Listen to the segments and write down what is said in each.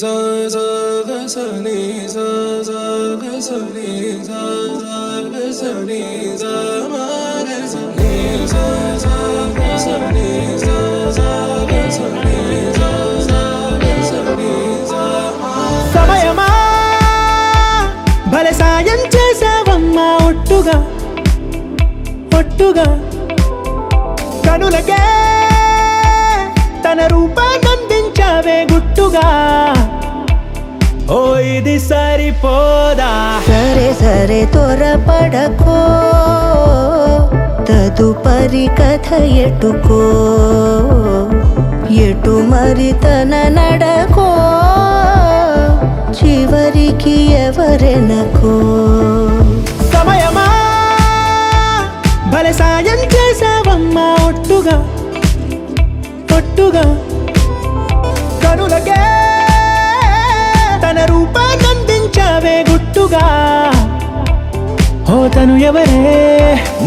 sa sa ga sa ni sa sa ga sa ni sa sa ga sa ni sa ma ga sa ni sa sa ga sa ni sa sa ga sa ni sa sa ga sa ni sa సమయమా భలే సాయం చేసావమ్మా ఒట్టుగా ఒట్టుగా కనులకే తన రూపాన్నందించావే గుట్టుగా ఓ ఇది సరిపోదా సరే సరే త్వరపడకో తదుపరి కథ ఎటుకో ఎటు మరి తన నడకో చివరికి ఎవరెనకో సమయమా భలే సాయం చేసావమ్మా ఒట్టుగా ఒట్టుగా కనులకే తన రూపాన్నందించావే గుట్టుగా ఓ తను ఎవరే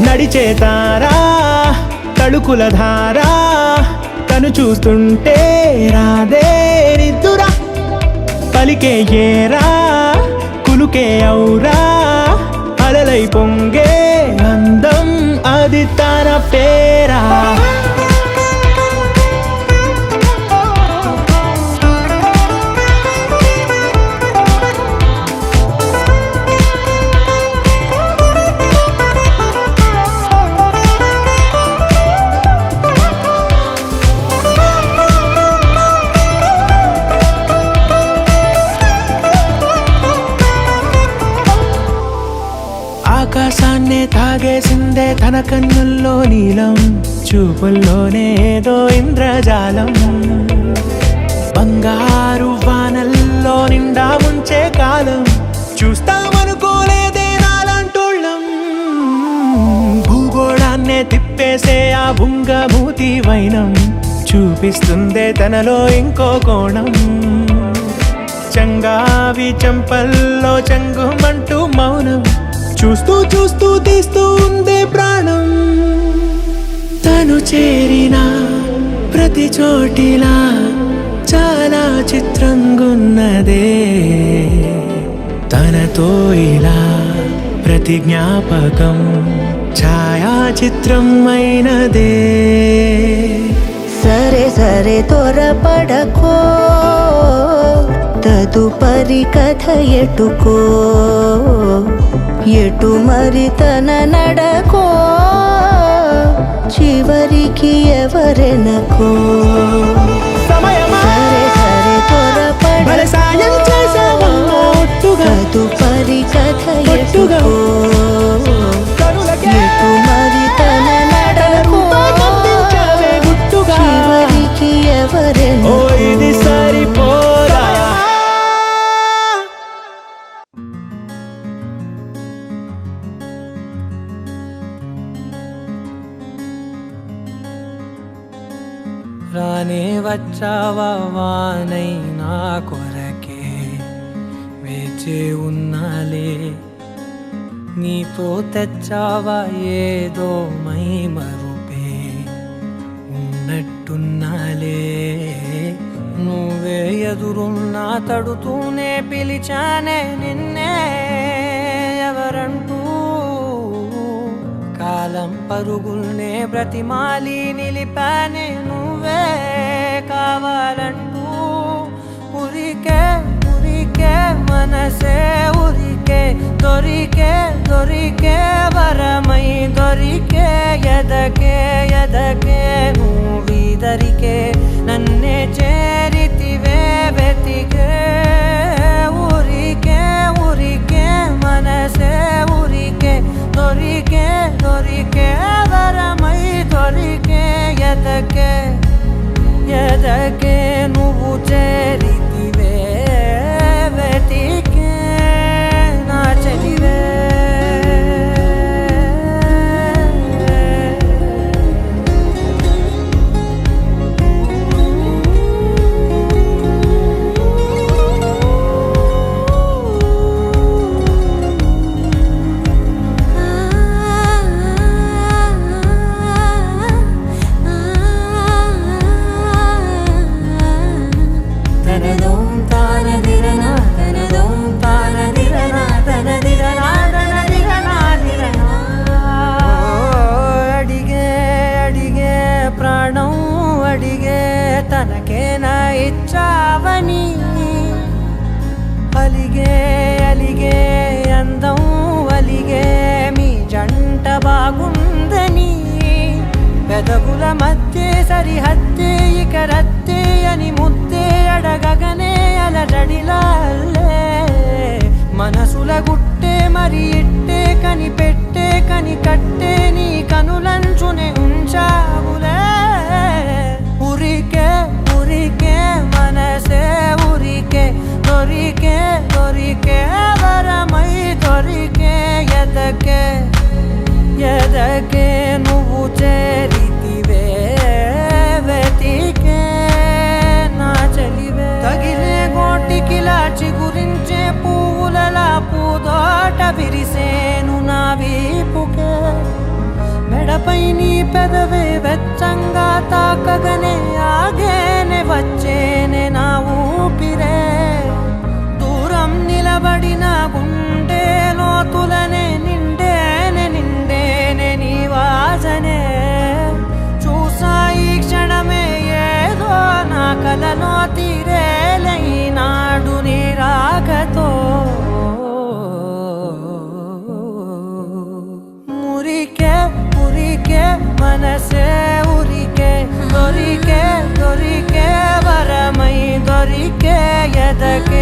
నడిచే తారా తళుకుల ధారా తను చూస్తుంటే రాదే నిద్దురా పలికే ఏరా కులుకే ఔరా అలలై పొంగే అందం అది తన పేరా ఆకాశాన్నే తాగేసిందే తన కన్నుల్లో నీలం చూపుల్లోనే ఏదో ఇంద్రజాలం బంగారు వానల్లో నిండా ముంచే కాలం చూస్తామనుకోలేదే నాలంటోళ్ళం భూగోళాన్నే తిప్పేసే ఆ బుంగమూతి వైనం చూపిస్తుందే తనలో ఇంకో కోణం చంగావి చంపల్లో చంగుమంటూ మౌనం చూస్తూ చూస్తూ తీస్తూ ఉందే ప్రాణం తను చేరిన ప్రతి చోటిలా చాలా చిత్రంగున్నదే తనతో ఇలా ప్రతి జ్ఞాపకం ఛాయాచిత్రం అయినదే సరే సరే త్వరపడకో తదుపరి కథ ఎటుకో ఎటు మరి తన నడకో చివరికి ఎవరెనకో సమయమా సరే సరే భలే సాయం చేసావమ్మా ఒట్టుగా తదుపరి కథ ఒట్టుగా ఎటుకో కనులకే ఎటు మరి తన నడకో రూపాన్నందించావే గుట్టుగా చివరికి ఓ ఎవరెనకో ఇది సరిపోదా రానే వచ్చావా వానై నా కొరకే వేచే ఉన్నాలే నీతో తెచ్చావా ఏదో మై మరుపే ఉన్నట్టున్నాలే నువ్వే ఎదురున్నా తడుతూనే పిలిచానే నిన్నే ఎవరంటూ కాలం పరుగుల్నే బ్రతిమాలి నిలిపానే నువ్వే కావాలంటూ ఉరికే ఉరికే మనసే ఉరికే దొరికే దొరికే వరమై దొరికే ఎదకే ఎదకే నువ్విదరికే నన్నే చేరితివే వెతికే ఉరికే ఉరికే మనసే ఉరికే దొరికే దొరికే వరమై దొరికే ఎదకే ఎదకే నువ్వు చేరితివే వెతికే నా చెలివే అలిగే అలిగే అందం అలిగే మీ జంట బాగుందని పెదవుల మధ్య సరిహద్దే ఇక రత్తే అని ముద్దే అడగగనే అలజడిలాల్లే మనసుల గుట్టే మరి ఇట్టే కనిపెట్టే కని కట్టే నీ కనులంచునే ఉంచావులే ఉరికే ఉరికే మనసే ఉరికే దొరికే దొరికే వరమై దొరికే ఎదకే ఎదకే నువ్వు చేరితివే వెతికే నా చెలివే తగిలే గోటికిలా చిగురించే పువ్వులలా పూదోట విరిసేను నా వీపుకే మెడపై నీ పెదవే వెచ్చంగా తాకగనే ఆగేనే వచ్చేనే నా ఊపిరే దూరం నిలబడిన గుండె లోతులనే నిండేనే నిండేనే నీ వాసనే చూసా ఈ క్షణమే ఏదో నా కలలో తీరేలే నాడు నీ రాకతో మురికే మురికే మనసే ఉరికే దొరికే దొరికే వరమై దొరికే ఎదకే